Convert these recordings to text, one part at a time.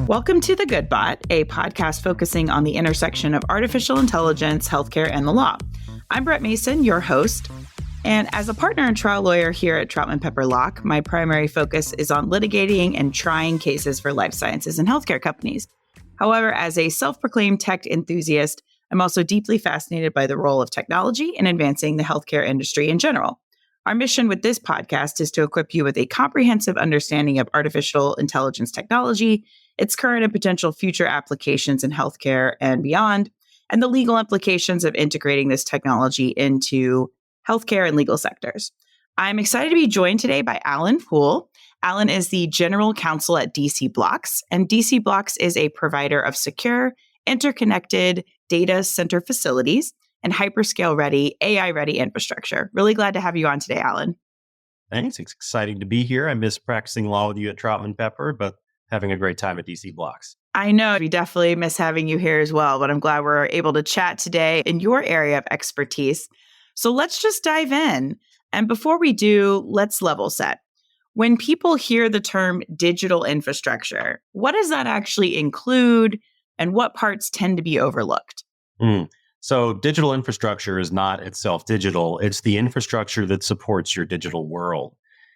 Welcome to The Good Bot, a podcast focusing on the intersection of artificial intelligence, healthcare, and the law. I'm Brett Mason, your host. And as a partner and trial lawyer here at Troutman Pepper Locke, my primary focus is on litigating and trying cases for life sciences and healthcare companies. However, as a self-proclaimed tech enthusiast, I'm also deeply fascinated by the role of technology in advancing the healthcare industry in general. Our mission with this podcast is to equip you with a comprehensive understanding of artificial intelligence technology, its current and potential future applications in healthcare and beyond, and the legal implications of integrating this technology into healthcare and legal sectors. I'm excited to be joined today by Alan Poole. Alan is the general counsel at DC BLOX, and DC BLOX is a provider of secure, interconnected data center facilities and hyperscale-ready, AI-ready infrastructure. Really glad to have you on today, Alan. Thanks. It's exciting to be here. I miss practicing law with you at Troutman Pepper, but having a great time at DC BLOX. I know we definitely miss having you here as well, but I'm glad we're able to chat today in your area of expertise. So let's just dive in. And before we do, let's level set. When people hear the term digital infrastructure, what does that actually include and what parts tend to be overlooked? So digital infrastructure is not itself digital. It's the infrastructure that supports your digital world.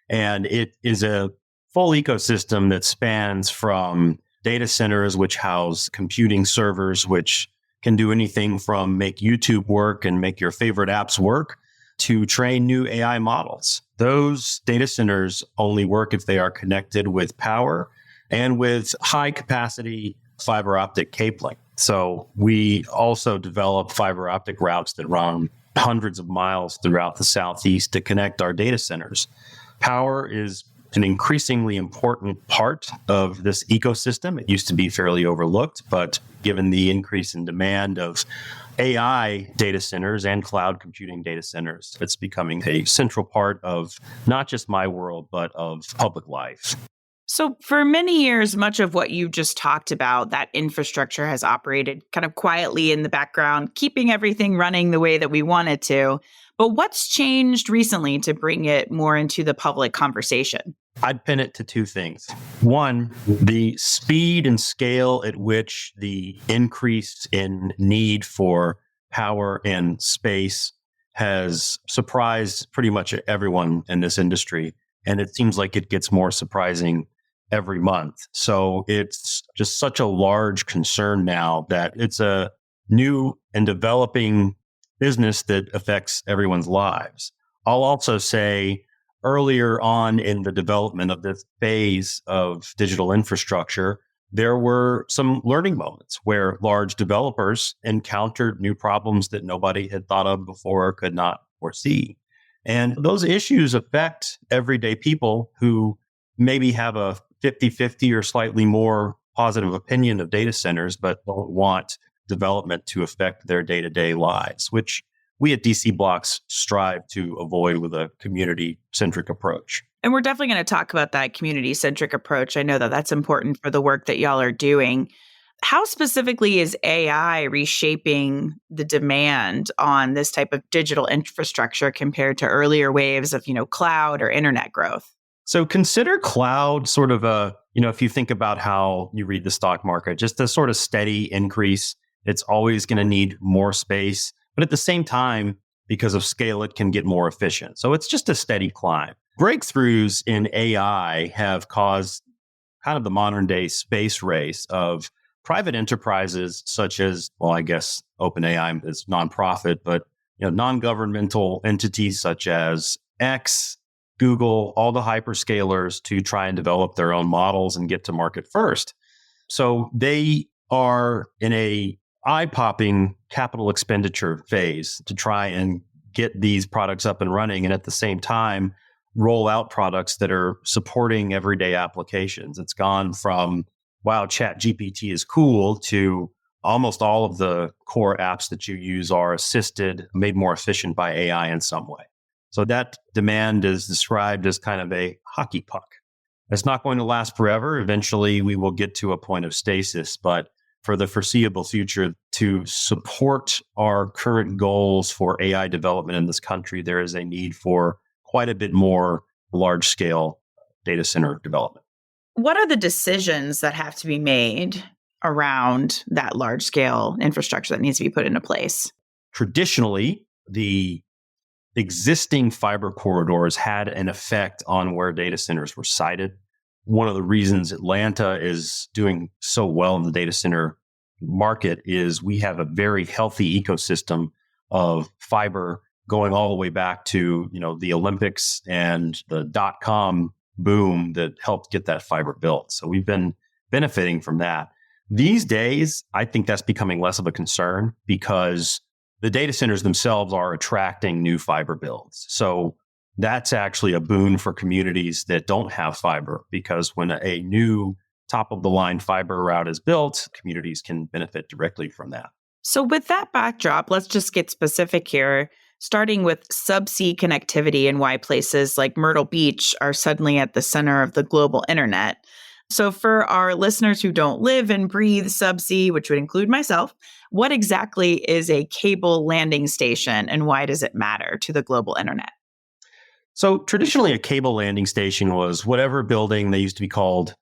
And it is a full ecosystem that spans from data centers, which house computing servers, which can do anything from make YouTube work and make your favorite apps work, to train new AI models. Those data centers only work if they are connected with power and with high capacity fiber optic cabling. So we also develop fiber optic routes that run hundreds of miles throughout the Southeast to connect our data centers. Power is an increasingly important part of this ecosystem. It used to be fairly overlooked, but given the increase in demand of AI data centers and cloud computing data centers, it's becoming a central part of not just my world, but of public life. So for many years, much of what you just talked about, that infrastructure has operated kind of quietly in the background, keeping everything running the way that we want it to. But what's changed recently to bring it more into the public conversation? I'd pin it to two things. One, the speed and scale at which the increase in need for power and space has surprised pretty much everyone in this industry. And it seems like it gets more surprising every month. So it's just such a large concern now that it's a new and developing business that affects everyone's lives. I'll also say earlier on in the development of this phase of digital infrastructure, there were some learning moments where large developers encountered new problems that nobody had thought of before or could not foresee. And those issues affect everyday people who maybe have a 50-50 or slightly more positive opinion of data centers, but don't want development to affect their day-to-day lives, which we at DC BLOX strive to avoid with a community-centric approach. And we're definitely going to talk about that community-centric approach. I know that that's important for the work that y'all are doing. How specifically is AI reshaping the demand on this type of digital infrastructure compared to earlier waves of, cloud or internet growth? So consider cloud sort of if you think about how you read the stock market, just a sort of steady increase. It's always going to need more space. But at the same time, because of scale, it can get more efficient. So it's just a steady climb. Breakthroughs in AI have caused kind of the modern day space race of private enterprises such as, I guess OpenAI is nonprofit, but non-governmental entities such as X, Google, all the hyperscalers to try and develop their own models and get to market first. So they are in a eye-popping capital expenditure phase to try and get these products up and running, and at the same time, roll out products that are supporting everyday applications. It's gone from, wow, ChatGPT is cool, to almost all of the core apps that you use are assisted, made more efficient by AI in some way. So that demand is described as kind of a hockey puck. It's not going to last forever. Eventually, we will get to a point of stasis, but for the foreseeable future, to support our current goals for AI development in this country, there is a need for quite a bit more large-scale data center development. what are the decisions that have to be made around that large scale infrastructure that needs to be put into place? Traditionally, the existing fiber corridors had an effect on where data centers were sited. One of the reasons Atlanta is doing so well in the data center market is we have a very healthy ecosystem of fiber going all the way back to, the Olympics and the .com boom that helped get that fiber built. So we've been benefiting from that. These days, I think that's becoming less of a concern because the data centers themselves are attracting new fiber builds. So that's actually a boon for communities that don't have fiber, because when a new top of the line fiber route is built, communities can benefit directly from that. So with that backdrop, let's just get specific here, starting with subsea connectivity and why places like Myrtle Beach are suddenly at the center of the global internet. So for our listeners who don't live and breathe subsea, which would include myself, what exactly is a cable landing station and why does it matter to the global internet? So traditionally, a cable landing station was whatever building they used to be called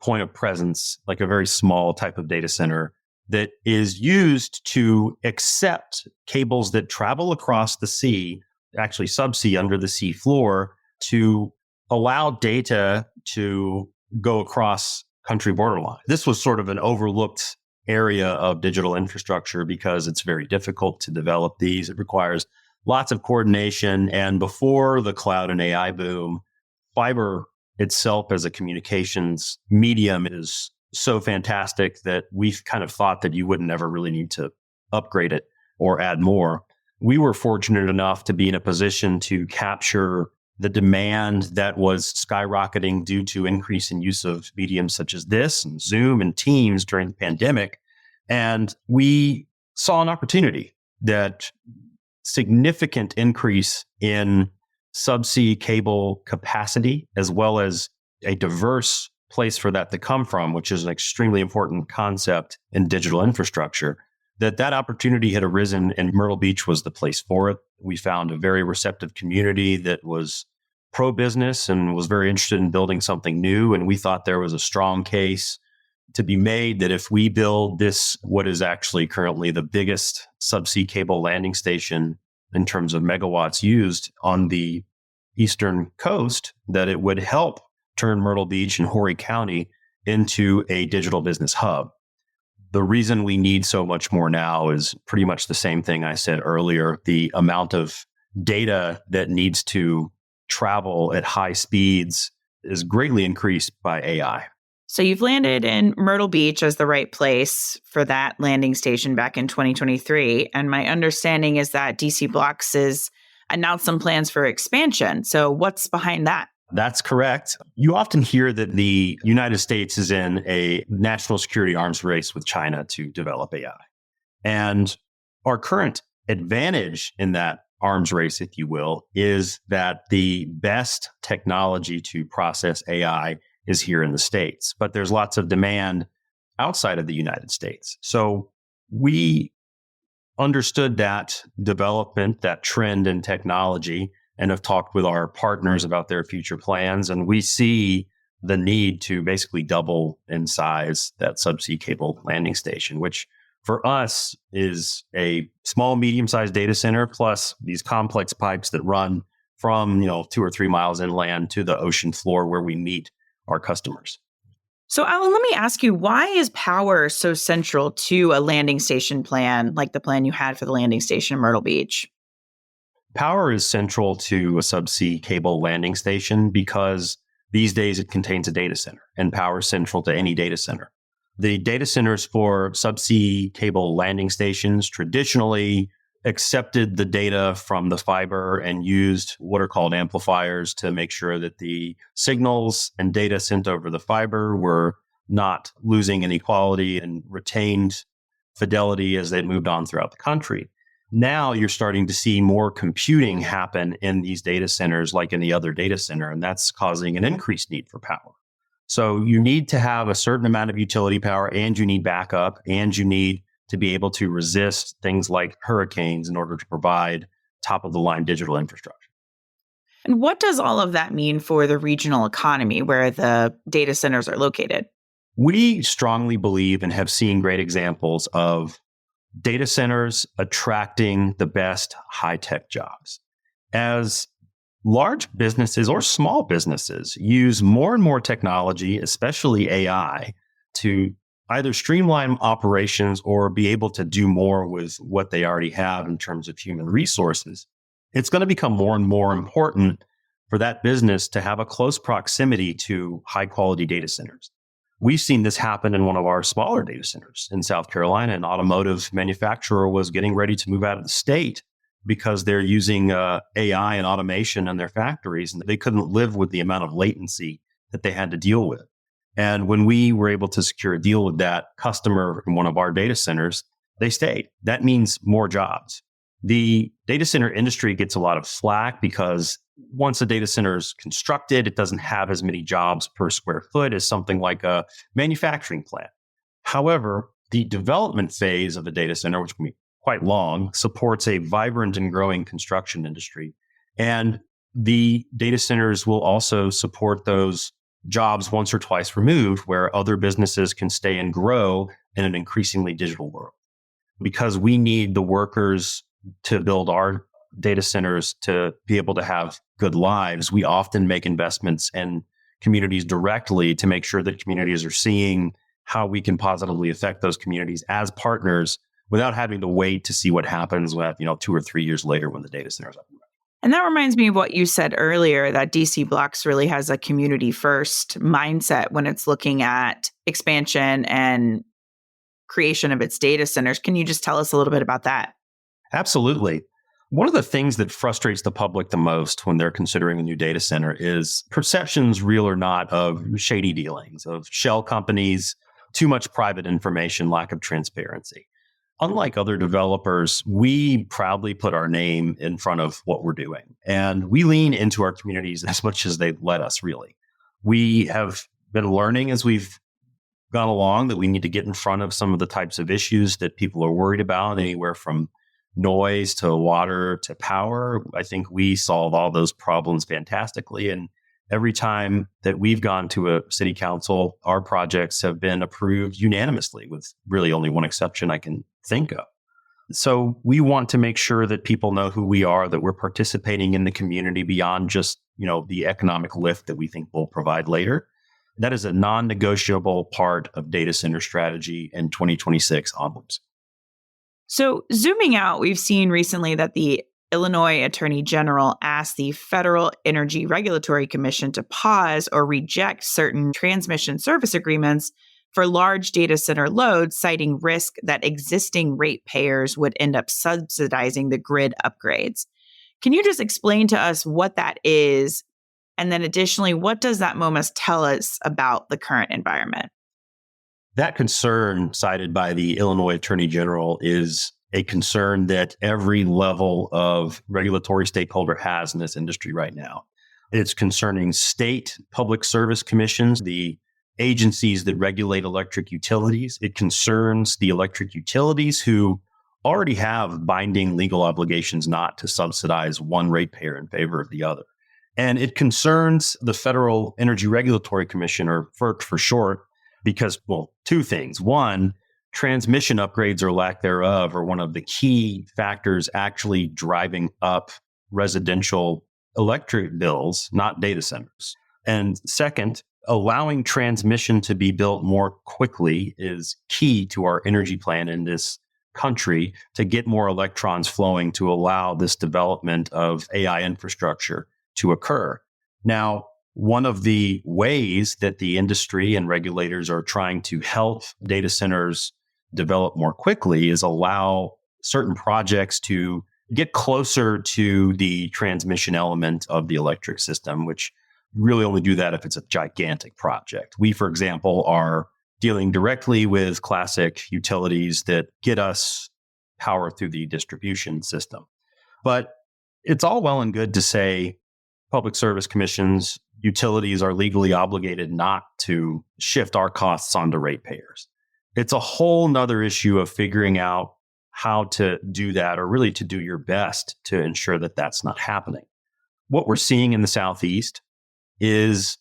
point of presence, like a very small type of data center that is used to accept cables that travel across the sea, actually subsea under the sea floor, to allow data to go across country borderline. This was sort of an overlooked area of digital infrastructure because it's very difficult to develop these. It requires lots of coordination. And before the cloud and AI boom, fiber itself as a communications medium is so fantastic that we've kind of thought that you wouldn't ever really need to upgrade it or add more. We were fortunate enough to be in a position to capture the demand that was skyrocketing due to increase in use of mediums such as this and Zoom and Teams during the pandemic. And we saw an opportunity that significant increase in subsea cable capacity, as well as a diverse place for that to come from, which is an extremely important concept in digital infrastructure, that opportunity had arisen and Myrtle Beach was the place for it. We found a very receptive community that was pro-business and was very interested in building something new. And we thought there was a strong case to be made that if we build this, what is actually currently the biggest subsea cable landing station in terms of megawatts used on the eastern coast, that it would help turn Myrtle Beach and Horry County into a digital business hub. The reason we need so much more now is pretty much the same thing I said earlier. The amount of data that needs to travel at high speeds is greatly increased by AI. So you've landed in Myrtle Beach as the right place for that landing station back in 2023. And my understanding is that DC BLOX has announced some plans for expansion. So what's behind that? That's correct. You often hear that the United States is in a national security arms race with China to develop AI. And our current advantage in that arms race, if you will, is that the best technology to process AI is here in the States. But there's lots of demand outside of the United States. So we understood that development, that trend in technology, and have talked with our partners about their future plans. And we see the need to basically double in size that subsea cable landing station, which for us is a small, medium-sized data center plus these complex pipes that run from 2 or 3 miles inland to the ocean floor where we meet our customers. So Alan, let me ask you, why is power so central to a landing station plan like the plan you had for the landing station in Myrtle Beach? Power is central to a subsea cable landing station because these days it contains a data center, and power is central to any data center. The data centers for subsea cable landing stations traditionally accepted the data from the fiber and used what are called amplifiers to make sure that the signals and data sent over the fiber were not losing any quality and retained fidelity as they moved on throughout the country. Now you're starting to see more computing happen in these data centers like any other data center, and that's causing an increased need for power. So you need to have a certain amount of utility power, and you need backup, and you need to be able to resist things like hurricanes in order to provide top-of-the-line digital infrastructure. And what does all of that mean for the regional economy where the data centers are located? We strongly believe and have seen great examples of data centers attracting the best high-tech jobs. As large businesses or small businesses use more and more technology, especially AI, to either streamline operations or be able to do more with what they already have in terms of human resources, it's going to become more and more important for that business to have a close proximity to high quality data centers. We've seen this happen in one of our smaller data centers in South Carolina. An automotive manufacturer was getting ready to move out of the state because they're using AI and automation in their factories, and they couldn't live with the amount of latency that they had to deal with. And when we were able to secure a deal with that customer in one of our data centers, they stayed. That means more jobs. The data center industry gets a lot of flack because once a data center is constructed, it doesn't have as many jobs per square foot as something like a manufacturing plant. However, the development phase of a data center, which can be quite long, supports a vibrant and growing construction industry. And the data centers will also support those jobs once or twice removed, where other businesses can stay and grow in an increasingly digital world. Because we need the workers to build our data centers to be able to have good lives, we often make investments in communities directly to make sure that communities are seeing how we can positively affect those communities as partners without having to wait to see what happens with, 2 or 3 years later when the data center is up and running. And that reminds me of what you said earlier, that DC BLOX really has a community first mindset when it's looking at expansion and creation of its data centers. Can you just tell us a little bit about that? Absolutely. One of the things that frustrates the public the most when they're considering a new data center is perceptions, real or not, of shady dealings, of shell companies, too much private information, lack of transparency. Unlike other developers, we proudly put our name in front of what we're doing, and we lean into our communities as much as they let us, really. We have been learning as we've gone along that we need to get in front of some of the types of issues that people are worried about, anywhere from noise to water to power. I think we solve all those problems fantastically. And every time that we've gone to a city council, our projects have been approved unanimously, with really only one exception I can think of. So we want to make sure that people know who we are, that we're participating in the community beyond just, the economic lift that we think we'll provide later. That is a non-negotiable part of data center strategy in 2026 onwards. So zooming out, we've seen recently that the Illinois Attorney General asked the Federal Energy Regulatory Commission to pause or reject certain transmission service agreements for large data center loads, citing risk that existing ratepayers would end up subsidizing the grid upgrades. Can you just explain to us what that is? And then additionally, what does that MOMAS tell us about the current environment? That concern cited by the Illinois Attorney General is a concern that every level of regulatory stakeholder has in this industry right now. It's concerning state public service commissions, the agencies that regulate electric utilities. It concerns the electric utilities who already have binding legal obligations not to subsidize one ratepayer in favor of the other. And it concerns the Federal Energy Regulatory Commission, or FERC for short, because, two things. One, transmission upgrades or lack thereof are one of the key factors actually driving up residential electric bills, not data centers. And second, allowing transmission to be built more quickly is key to our energy plan in this country to get more electrons flowing to allow this development of AI infrastructure to occur. Now, one of the ways that the industry and regulators are trying to help data centers develop more quickly is allow certain projects to get closer to the transmission element of the electric system, which really only do that if it's a gigantic project. We, for example, are dealing directly with classic utilities that get us power through the distribution system. But it's all well and good to say public service commissions, utilities are legally obligated not to shift our costs onto ratepayers. It's a whole nother issue of figuring out how to do that, or really to do your best to ensure that that's not happening. what we're seeing in the Southeast is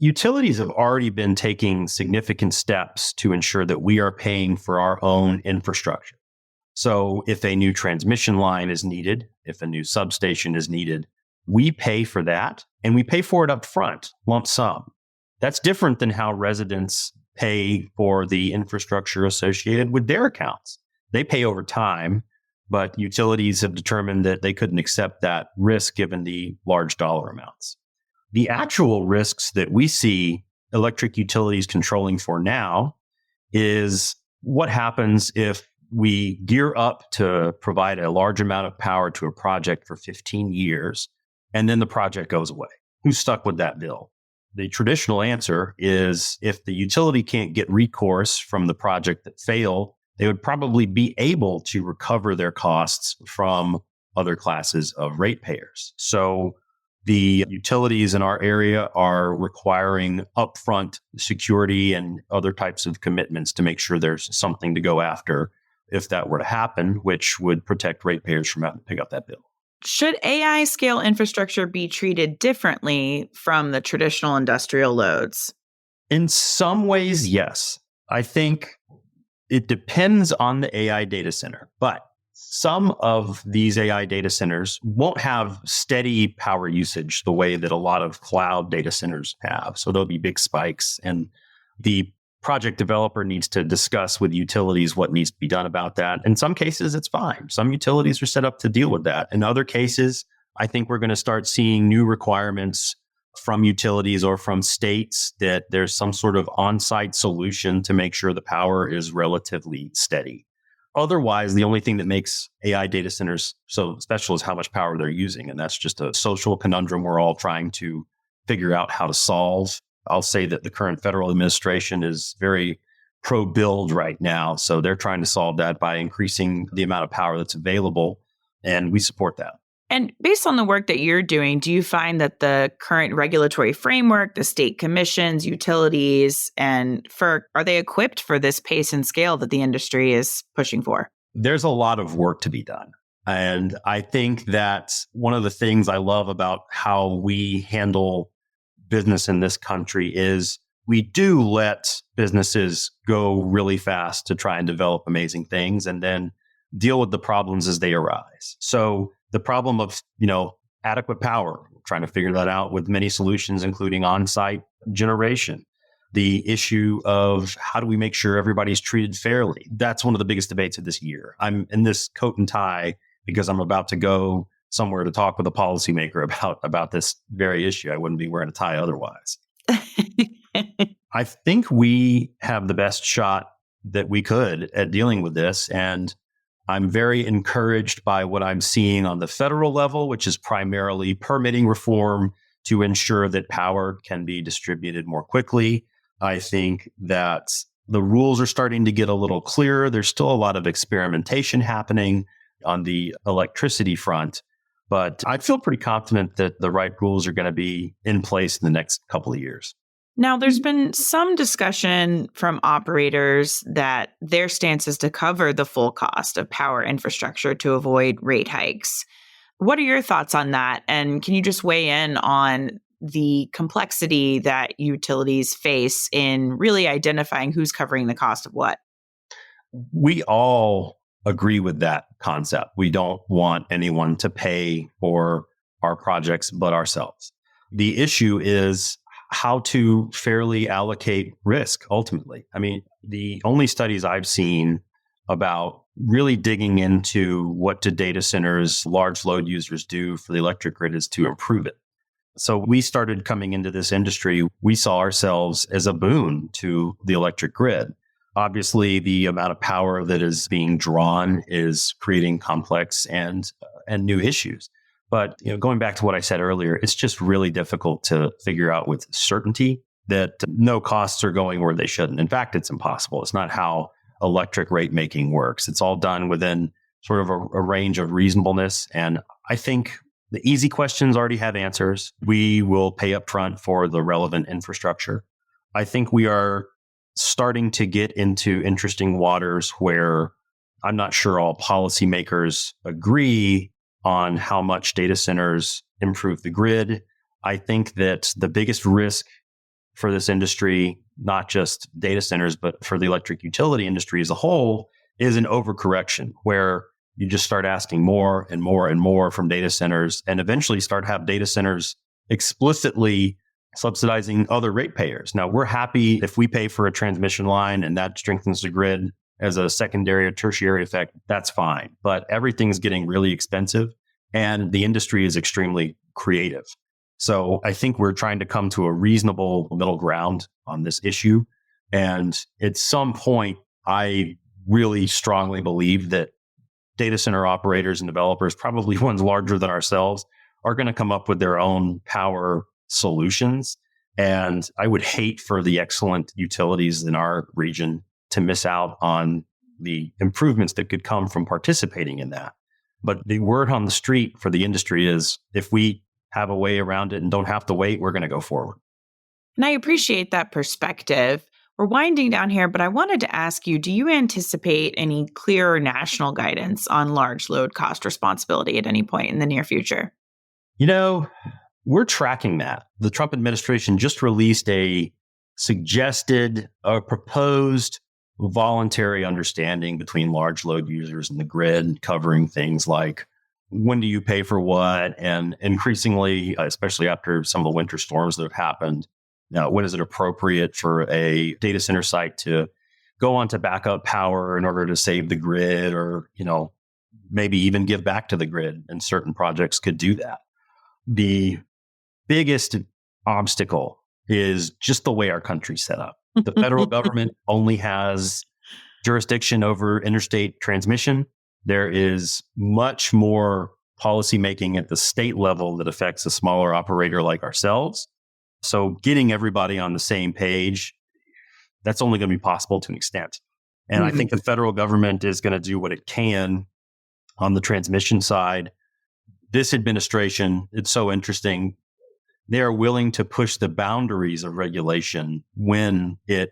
utilities have already been taking significant steps to ensure that we are paying for our own infrastructure. So if a new transmission line is needed, if a new substation is needed, we pay for that and we pay for it up front, lump sum. That's different than how residents pay for the infrastructure associated with their accounts. They pay over time, but utilities have determined that they couldn't accept that risk given the large dollar amounts. The actual risks that we see electric utilities controlling for now is what happens if we gear up to provide a large amount of power to a project for 15 years, and then the project goes away. Who's stuck with that bill? The traditional answer is if the utility can't get recourse from the project that failed, they would probably be able to recover their costs from other classes of ratepayers. So the utilities in our area are requiring upfront security and other types of commitments to make sure there's something to go after if that were to happen, which would protect ratepayers from having to pick up that bill. Should AI scale infrastructure be treated differently from the traditional industrial loads? In some ways, yes. I think it depends on the AI data center, but some of these AI data centers won't have steady power usage the way that a lot of cloud data centers have. So there'll be big spikes, and the project developer needs to discuss with utilities what needs to be done about that. In some cases, it's fine. Some utilities are set up to deal with that. In other cases, I think we're going to start seeing new requirements from utilities or from states that there's some sort of on-site solution to make sure the power is relatively steady. Otherwise, the only thing that makes AI data centers so special is how much power they're using. And that's just a social conundrum we're all trying to figure out how to solve. I'll say that the current federal administration is very pro-build right now. So they're trying to solve that by increasing the amount of power that's available. And we support that. And based on the work that you're doing, do you find that the current regulatory framework, the state commissions, utilities, and FERC, are they equipped for this pace and scale that the industry is pushing for? There's a lot of work to be done. And I think that one of the things I love about how we handle business in this country is we do let businesses go really fast to try and develop amazing things and then deal with the problems as they arise. So the problem of, adequate power, we're trying to figure that out with many solutions, including on-site generation. The issue of how do we make sure everybody's treated fairly? That's one of the biggest debates of this year. I'm in this coat and tie because I'm about to go somewhere to talk with a policymaker about this very issue. I wouldn't be wearing a tie otherwise. I think we have the best shot that we could at dealing with this. And I'm very encouraged by what I'm seeing on the federal level, which is primarily permitting reform to ensure that power can be distributed more quickly. I think that the rules are starting to get a little clearer. There's still a lot of experimentation happening on the electricity front. But I feel pretty confident that the right rules are going to be in place in the next couple of years. Now, there's been some discussion from operators that their stance is to cover the full cost of power infrastructure to avoid rate hikes. What are your thoughts on that? And can you just weigh in on the complexity that utilities face in really identifying who's covering the cost of what? We all agree with that concept. We don't want anyone to pay for our projects but ourselves. The issue is how to fairly allocate risk ultimately. I mean, the only studies I've seen about really digging into what do data centers, large load users do for the electric grid is to improve it. So we started coming into this industry, we saw ourselves as a boon to the electric grid. Obviously, the amount of power that is being drawn is creating complex and new issues. But going back to what I said earlier, it's just really difficult to figure out with certainty that no costs are going where they shouldn't. In fact, it's impossible. It's not how electric rate making works. It's all done within sort of a range of reasonableness. And I think the easy questions already have answers. We will pay upfront for the relevant infrastructure. I think we are starting to get into interesting waters where I'm not sure all policymakers agree on how much data centers improve the grid. I think that the biggest risk for this industry, not just data centers, but for the electric utility industry as a whole, is an overcorrection where you just start asking more and more and more from data centers and eventually start have data centers explicitly subsidizing other ratepayers. Now, we're happy if we pay for a transmission line and that strengthens the grid as a secondary or tertiary effect, that's fine. But everything's getting really expensive and the industry is extremely creative. So I think we're trying to come to a reasonable middle ground on this issue. And at some point, I really strongly believe that data center operators and developers, probably ones larger than ourselves, are going to come up with their own power solutions. And I would hate for the excellent utilities in our region to miss out on the improvements that could come from participating in that. But the word on the street for the industry is if we have a way around it and don't have to wait, we're going to go forward. And I appreciate that perspective. We're winding down here, but I wanted to ask you, do you anticipate any clearer national guidance on large load cost responsibility at any point in the near future? You know, we're tracking that. The Trump administration just released a proposed voluntary understanding between large load users and the grid, covering things like when do you pay for what, and increasingly, especially after some of the winter storms that have happened, now, when is it appropriate for a data center site to go on to backup power in order to save the grid or, maybe even give back to the grid? And certain projects could do that. The biggest obstacle is just the way our country's set up. The federal government only has jurisdiction over interstate transmission. There is much more policymaking at the state level that affects a smaller operator like ourselves. So getting everybody on the same page, that's only going to be possible to an extent. And I think the federal government is going to do what it can on the transmission side. This administration, it's so interesting. They are willing to push the boundaries of regulation when it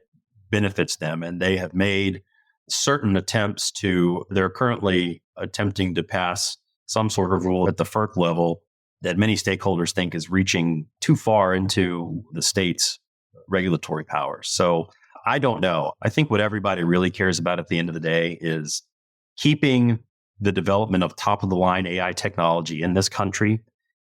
benefits them. And they have made certain attempts they're currently attempting to pass some sort of rule at the FERC level that many stakeholders think is reaching too far into the state's regulatory powers. So I don't know. I think what everybody really cares about at the end of the day is keeping the development of top of the line AI technology in this country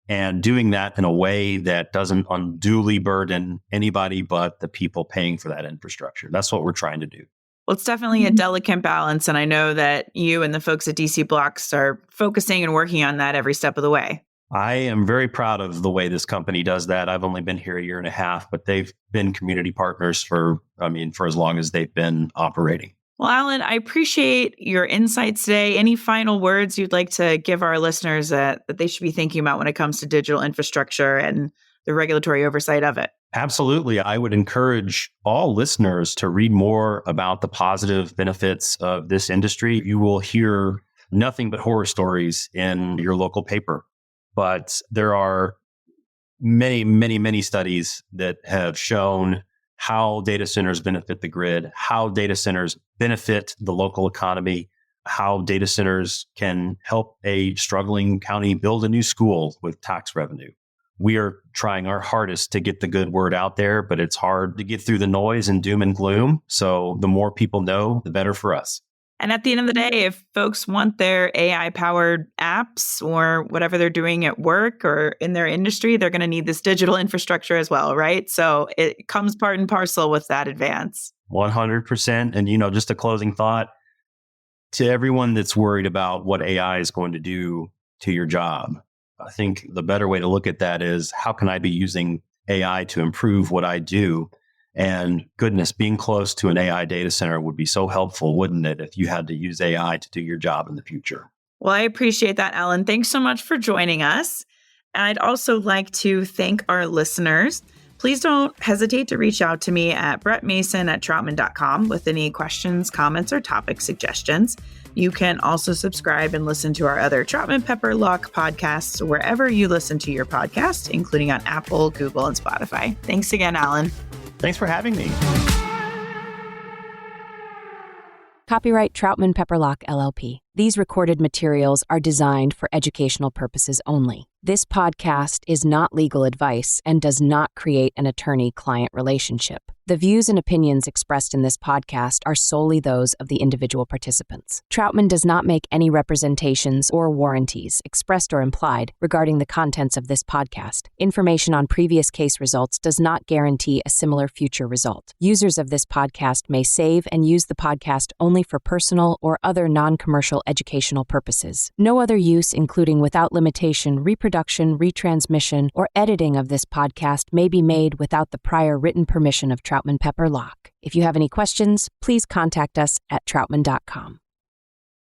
and doing that in a way that doesn't unduly burden anybody but the people paying for that infrastructure. That's what we're trying to do. Well, it's definitely a delicate balance. And I know that you and the folks at DC BLOX are focusing and working on that every step of the way. I am very proud of the way this company does that. I've only been here a year and a half, but they've been community partners for as long as they've been operating. Well, Alan, I appreciate your insights today. Any final words you'd like to give our listeners that they should be thinking about when it comes to digital infrastructure and the regulatory oversight of it? Absolutely. I would encourage all listeners to read more about the positive benefits of this industry. You will hear nothing but horror stories in your local paper. But there are many, many, many studies that have shown how data centers benefit the grid, how data centers benefit the local economy, how data centers can help a struggling county build a new school with tax revenue. We are trying our hardest to get the good word out there, but it's hard to get through the noise and doom and gloom. So the more people know, the better for us. And at the end of the day, if folks want their AI-powered apps or whatever they're doing at work or in their industry, they're going to need this digital infrastructure as well, right? So it comes part and parcel with that advance. 100%. And, just a closing thought to everyone that's worried about what AI is going to do to your job. I think the better way to look at that is how can I be using AI to improve what I do? And goodness, being close to an AI data center would be so helpful, wouldn't it, if you had to use AI to do your job in the future? Well, I appreciate that, Alan. Thanks so much for joining us. I'd also like to thank our listeners. Please don't hesitate to reach out to me at brettmason@troutman.com with any questions, comments, or topic suggestions. You can also subscribe and listen to our other Troutman Pepper Lock podcasts wherever you listen to your podcast, including on Apple, Google, and Spotify. Thanks again, Alan. Thanks for having me. Copyright Troutman Pepper Lock, LLP. These recorded materials are designed for educational purposes only. This podcast is not legal advice and does not create an attorney-client relationship. The views and opinions expressed in this podcast are solely those of the individual participants. Troutman does not make any representations or warranties, expressed or implied, regarding the contents of this podcast. Information on previous case results does not guarantee a similar future result. Users of this podcast may save and use the podcast only for personal or other non-commercial educational purposes. No other use, including without limitation, reproduction, retransmission, or editing of this podcast may be made without the prior written permission of Troutman Pepper Locke. If you have any questions, please contact us at troutman.com.